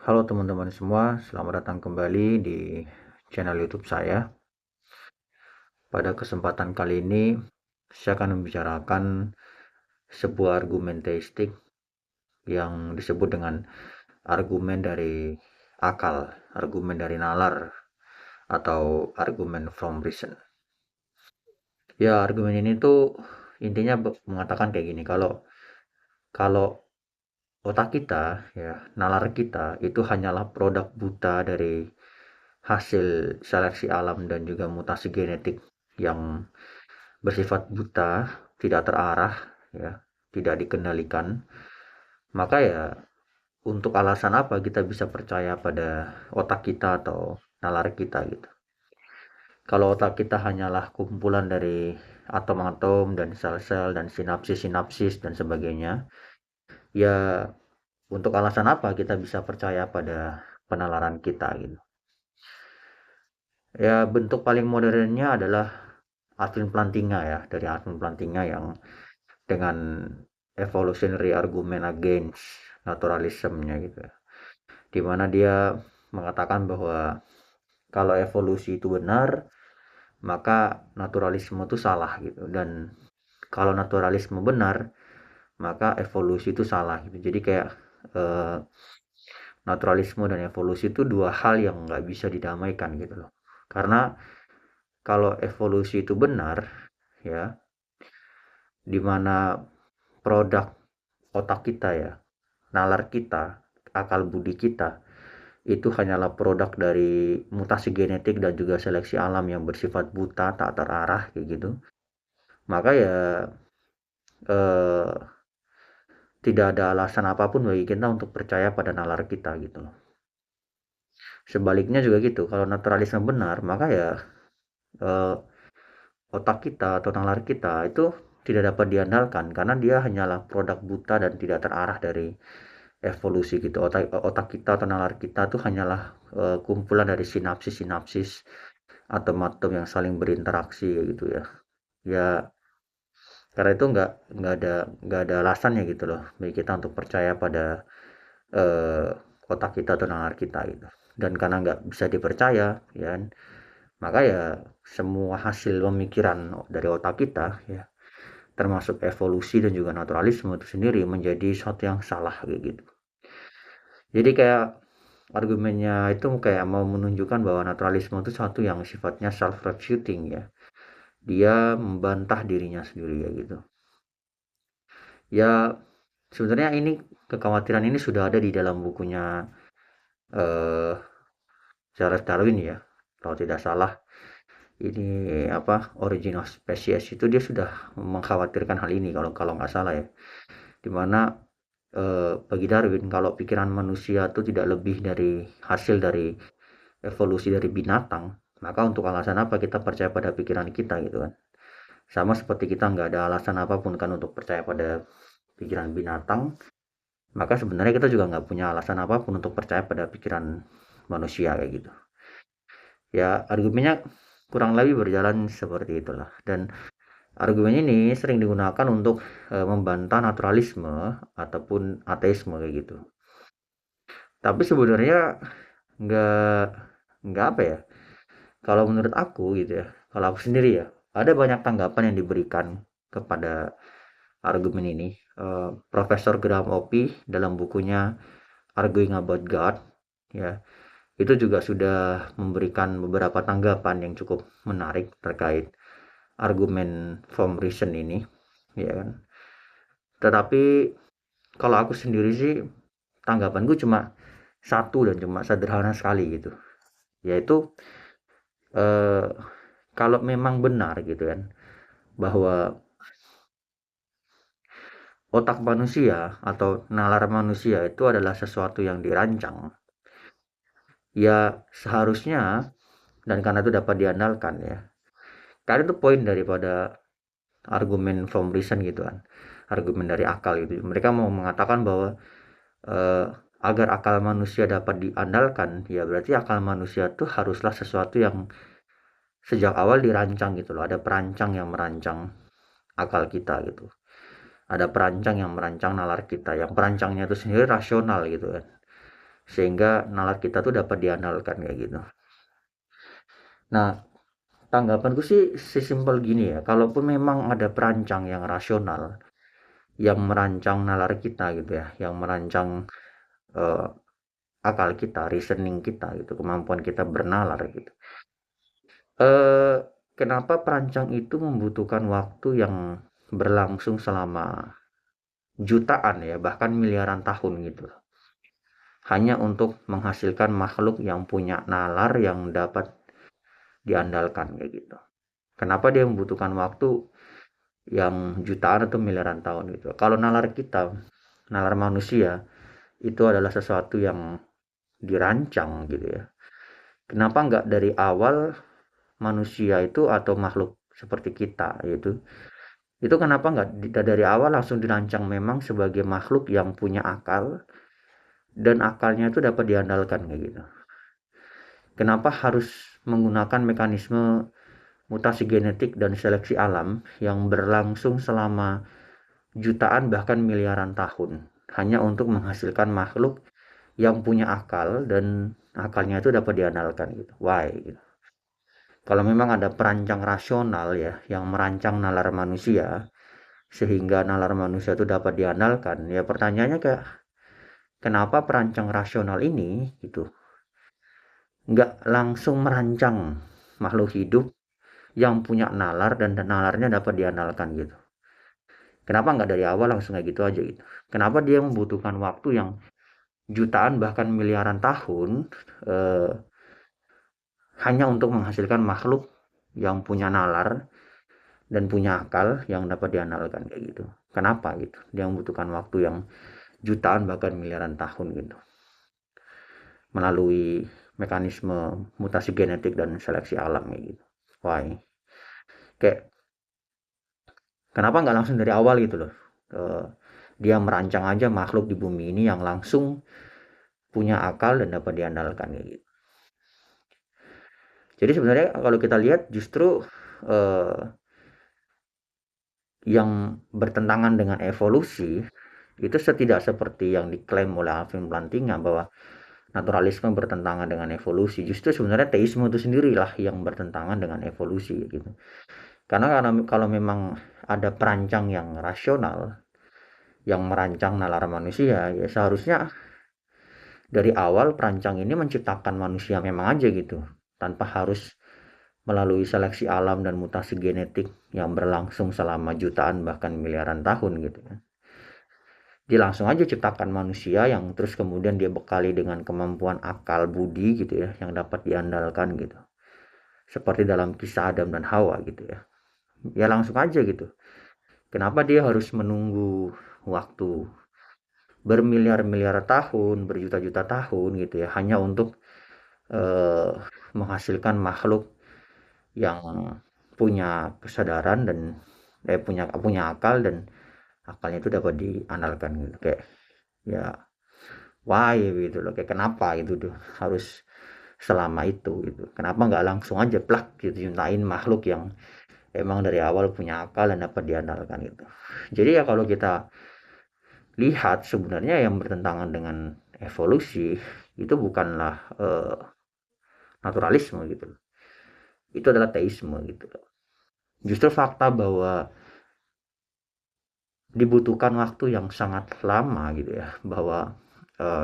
Halo teman-teman semua, selamat datang kembali di channel YouTube saya. Pada kesempatan kali ini, saya akan membicarakan sebuah argumen teistik yang disebut dengan argumen dari akal, argumen dari nalar, atau argumen from reason. Ya, argumen ini tuh intinya mengatakan kayak gini, kalau otak kita, ya, nalar kita itu hanyalah produk buta dari hasil seleksi alam dan juga mutasi genetik yang bersifat buta, tidak terarah, ya, tidak dikendalikan, maka ya untuk alasan apa kita bisa percaya pada otak kita atau nalar kita gitu. Kalau otak kita hanyalah kumpulan dari atom-atom dan sel-sel dan sinapsis-sinapsis dan sebagainya, ya untuk alasan apa kita bisa percaya pada penalaran kita gitu. Ya bentuk paling modernnya adalah Alvin Plantinga ya, dari Alvin Plantinga yang dengan evolutionary argument against naturalismnya gitu ya. Di mana dia mengatakan bahwa kalau evolusi itu benar, maka naturalisme itu salah gitu. Dan kalau naturalisme benar, maka evolusi itu salah gitu. Jadi kayak eh, naturalisme dan evolusi itu dua hal yang nggak bisa didamaikan gitu loh. Karena kalau evolusi itu benar, ya, di mana produk otak kita ya, nalar kita, akal budi kita, itu hanyalah produk dari mutasi genetik dan juga seleksi alam yang bersifat buta, tak terarah, kayak gitu. Maka ya eh, tidak ada alasan apapun bagi kita untuk percaya pada nalar kita gitu loh. Sebaliknya juga gitu, kalau naturalisme benar, maka ya eh, otak kita atau nalar kita itu tidak dapat diandalkan karena dia hanyalah produk buta dan tidak terarah dari evolusi gitu. Otak kita atau nalar kita tuh hanyalah kumpulan dari sinapsis-sinapsis atom-atom yang saling berinteraksi gitu ya. Ya karena itu nggak ada alasannya gitu loh bagi kita untuk percaya pada eh, otak kita atau nalar kita gitu. Dan karena nggak bisa dipercaya, ya, kan, maka ya semua hasil pemikiran dari otak kita, ya, termasuk evolusi dan juga naturalisme itu sendiri menjadi sesuatu yang salah kayak gitu. Jadi kayak argumennya itu kayak mau menunjukkan bahwa naturalisme itu sesuatu yang sifatnya self refuting ya. Dia membantah dirinya sendiri ya gitu. Ya sebenarnya ini kekhawatiran ini sudah ada di dalam bukunya eh Charles Darwin ya. Kalau tidak salah ini apa Origin of Species itu dia sudah mengkhawatirkan hal ini kalau kalau nggak salah ya. Dimana bagi Darwin kalau pikiran manusia itu tidak lebih dari hasil dari evolusi dari binatang, maka untuk alasan apa kita percaya pada pikiran kita gitu kan. Sama seperti kita nggak ada alasan apapun kan untuk percaya pada pikiran binatang, maka sebenarnya kita juga nggak punya alasan apapun untuk percaya pada pikiran manusia kayak gitu. Ya argumennya kurang lebih berjalan seperti itulah. Dan argumen ini sering digunakan untuk membantah naturalisme ataupun ateisme kayak gitu. Tapi sebenarnya nggak nggak apa ya, kalau menurut aku gitu ya, kalau aku sendiri ya, ada banyak tanggapan yang diberikan kepada argumen ini. Profesor Graham Oppy dalam bukunya Arguing About God, ya, itu juga sudah memberikan beberapa tanggapan yang cukup menarik terkait argumen from reason ini, ya kan. Tetapi kalau aku sendiri sih tanggapanku cuma satu dan cuma sederhana sekali gitu, yaitu eh, kalau memang benar gitu kan bahwa otak manusia atau nalar manusia itu adalah sesuatu yang dirancang, ya seharusnya dan karena itu dapat diandalkan ya. Karena itu poin daripada argumen from reason gitu kan. Argumen dari akal itu. Mereka mau mengatakan bahwa eh, agar akal manusia dapat diandalkan, ya berarti akal manusia itu haruslah sesuatu yang sejak awal dirancang gitu loh. Ada perancang yang merancang akal kita gitu. Ada perancang yang merancang nalar kita. Yang perancangnya itu sendiri rasional gitu kan. sehingga nalar kita tuh dapat diandalkan kayak gitu. Nah, tanggapanku sih sesimpel gini ya, kalaupun memang ada perancang yang rasional yang merancang nalar kita gitu ya, yang merancang eh, akal kita, reasoning kita gitu, kemampuan kita bernalar gitu. Eh, Kenapa perancang itu membutuhkan waktu yang berlangsung selama jutaan ya, bahkan miliaran tahun gitu, hanya untuk menghasilkan makhluk yang punya nalar yang dapat diandalkan kayak gitu. Kenapa dia membutuhkan waktu yang jutaan atau miliaran tahun gitu? Kalau nalar kita, nalar manusia itu adalah sesuatu yang dirancang gitu ya. Kenapa nggak dari awal manusia itu atau makhluk seperti kita gitu, itu kenapa nggak dari awal langsung dirancang memang sebagai makhluk yang punya akal dan akalnya itu dapat diandalkan kayak gitu. Kenapa harus menggunakan mekanisme mutasi genetik dan seleksi alam yang berlangsung selama jutaan bahkan miliaran tahun hanya untuk menghasilkan makhluk yang punya akal dan akalnya itu dapat diandalkan gitu. Why gitu. Kalau memang ada perancang rasional ya yang merancang nalar manusia sehingga nalar manusia itu dapat diandalkan, ya pertanyaannya kayak kenapa perancang rasional ini gitu nggak langsung merancang makhluk hidup yang punya nalar dan nalarnya dapat diandalkan gitu. Kenapa nggak dari awal langsung kayak gitu aja gitu? Kenapa dia membutuhkan waktu yang jutaan bahkan miliaran tahun eh, hanya untuk menghasilkan makhluk yang punya nalar dan punya akal yang dapat diandalkan kayak gitu? Kenapa gitu? Dia membutuhkan waktu yang jutaan bahkan miliaran tahun gitu melalui mekanisme mutasi genetik dan seleksi alam kayak gitu. Why? Kayak kenapa nggak langsung dari awal gitu loh? Eh, Dia merancang aja makhluk di bumi ini yang langsung punya akal dan dapat diandalkan kayak gitu. Jadi sebenarnya kalau kita lihat justru eh, yang bertentangan dengan evolusi itu tidak seperti yang diklaim oleh Alvin Plantinga bahwa naturalisme bertentangan dengan evolusi. Justru sebenarnya teisme itu sendirilah yang bertentangan dengan evolusi gitu. Karena kalau memang ada perancang yang rasional yang merancang nalar manusia, ya seharusnya dari awal perancang ini menciptakan manusia memang aja gitu, tanpa harus melalui seleksi alam dan mutasi genetik yang berlangsung selama jutaan bahkan miliaran tahun gitu kan. Dia langsung aja ciptakan manusia yang terus kemudian dia bekali dengan kemampuan akal budi gitu ya, yang dapat diandalkan gitu. Seperti dalam kisah Adam dan Hawa gitu ya. Ya langsung aja gitu. Kenapa dia harus menunggu waktu bermiliar-miliar tahun, berjuta-juta tahun gitu ya, hanya untuk eh, menghasilkan makhluk yang punya kesadaran dan punya punya akal dan akalnya itu dapat diandalkan gitu kayak ya why gitu loh kayak kenapa itu tuh harus selama itu gitu kenapa nggak langsung aja plak gitu cintain makhluk yang emang dari awal punya akal dan dapat diandalkan gitu. Jadi ya kalau kita lihat sebenarnya yang bertentangan dengan evolusi itu bukanlah naturalisme gitu, itu adalah teisme gitu. Justru fakta bahwa dibutuhkan waktu yang sangat lama gitu ya, bahwa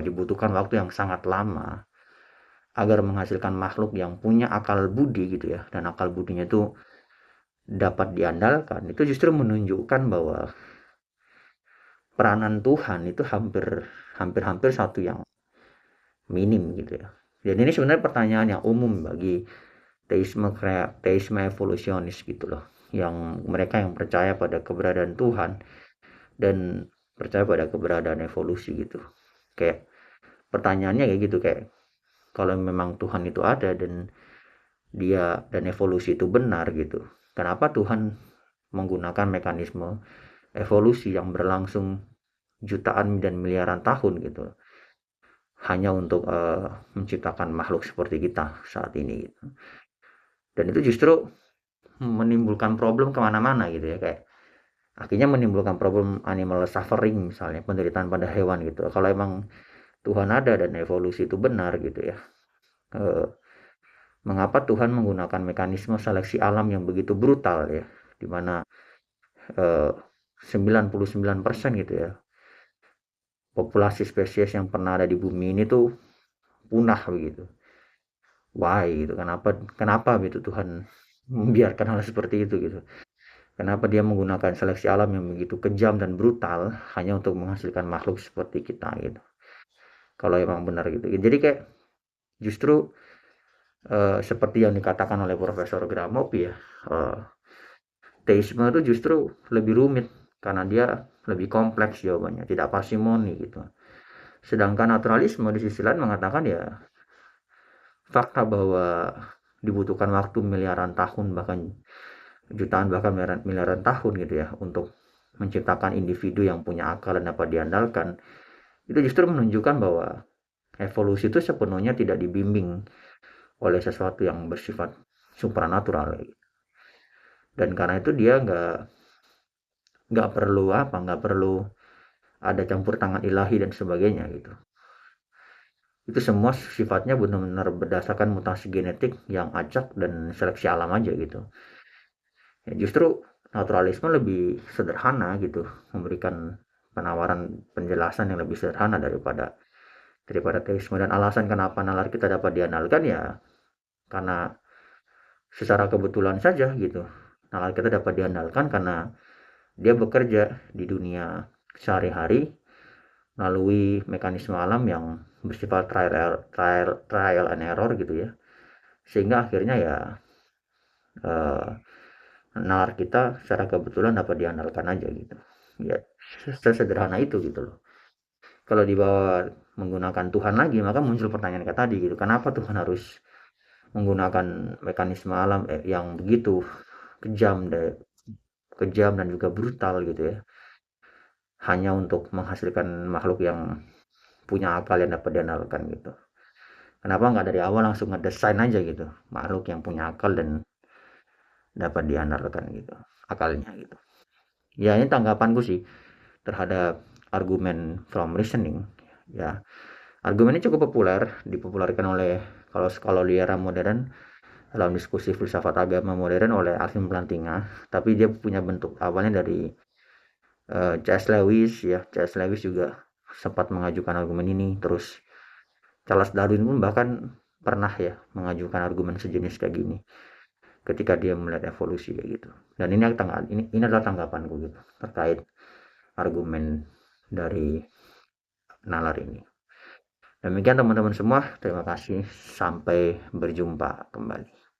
dibutuhkan waktu yang sangat lama agar menghasilkan makhluk yang punya akal budi gitu ya, dan akal budinya itu dapat diandalkan, itu justru menunjukkan bahwa peranan Tuhan itu hampir-hampir satu yang minim gitu ya. Dan ini sebenarnya pertanyaan yang umum bagi teisme evolusionis gitu loh, yang mereka yang percaya pada keberadaan Tuhan dan percaya pada keberadaan evolusi gitu. Kayak pertanyaannya kayak gitu kayak kalau memang Tuhan itu ada dan dia dan evolusi itu benar gitu. Kenapa Tuhan menggunakan mekanisme evolusi yang berlangsung jutaan dan miliaran tahun gitu hanya untuk menciptakan makhluk seperti kita saat ini gitu. Dan itu justru menimbulkan problem kemana-mana gitu ya kayak akhirnya menimbulkan problem animal suffering misalnya penderitaan pada hewan gitu kalau emang Tuhan ada dan evolusi itu benar gitu ya. Eh, Mengapa Tuhan menggunakan mekanisme seleksi alam yang begitu brutal ya, di mana 99% gitu ya populasi spesies yang pernah ada di bumi ini tuh punah begitu. Why gitu? Kenapa kenapa gitu Tuhan membiarkan hal seperti itu gitu? Kenapa dia menggunakan seleksi alam yang begitu kejam dan brutal hanya untuk menghasilkan makhluk seperti kita gitu? Kalau emang benar gitu. Jadi kayak justru seperti yang dikatakan oleh Profesor Gramop ya, eh, teisme itu justru lebih rumit karena dia lebih kompleks jawabannya, tidak parsimoni gitu. Sedangkan naturalisme di sisi lain mengatakan ya fakta bahwa dibutuhkan waktu miliaran tahun bahkan jutaan bahkan miliaran tahun gitu ya untuk menciptakan individu yang punya akal dan dapat diandalkan, itu justru menunjukkan bahwa evolusi itu sepenuhnya tidak dibimbing oleh sesuatu yang bersifat supranatural, dan karena itu dia nggak perlu ada campur tangan ilahi dan sebagainya gitu. Itu semua sifatnya benar-benar berdasarkan mutasi genetik yang acak dan seleksi alam aja gitu. Ya, justru naturalisme lebih sederhana gitu, memberikan penawaran penjelasan yang lebih sederhana daripada teisme. Dan alasan kenapa nalar kita dapat diandalkan ya karena secara kebetulan saja gitu. Nalar kita dapat diandalkan karena dia bekerja di dunia sehari-hari melalui mekanisme alam yang bersifat trial and error gitu ya, sehingga akhirnya ya eh, nalar kita secara kebetulan dapat diandalkan aja gitu ya, sesederhana itu gitu loh. Kalau dibawa menggunakan Tuhan lagi maka muncul pertanyaan kayak tadi gitu, kenapa Tuhan harus menggunakan mekanisme alam yang begitu kejam kejam dan juga brutal gitu ya, hanya untuk menghasilkan makhluk yang punya akal yang dapat diandalkan gitu. Kenapa nggak dari awal langsung ngedesain aja gitu makhluk yang punya akal dan dapat diandalkan gitu akalnya gitu. Ya ini tanggapanku sih terhadap argumen from reasoning ya. Argumen ini cukup populer, dipopulerkan oleh kalau di era modern dalam diskusi filsafat agama modern oleh Alvin Plantinga, tapi dia punya bentuk awalnya dari C.S. Lewis ya. C.S. Lewis juga sempat mengajukan argumen ini, terus Charles Darwin pun bahkan pernah ya mengajukan argumen sejenis kayak gini ketika dia melihat evolusi kayak gitu. Dan ini adalah tanggapanku gitu terkait argumen dari nalar ini. Demikian teman-teman semua, terima kasih. Sampai berjumpa kembali.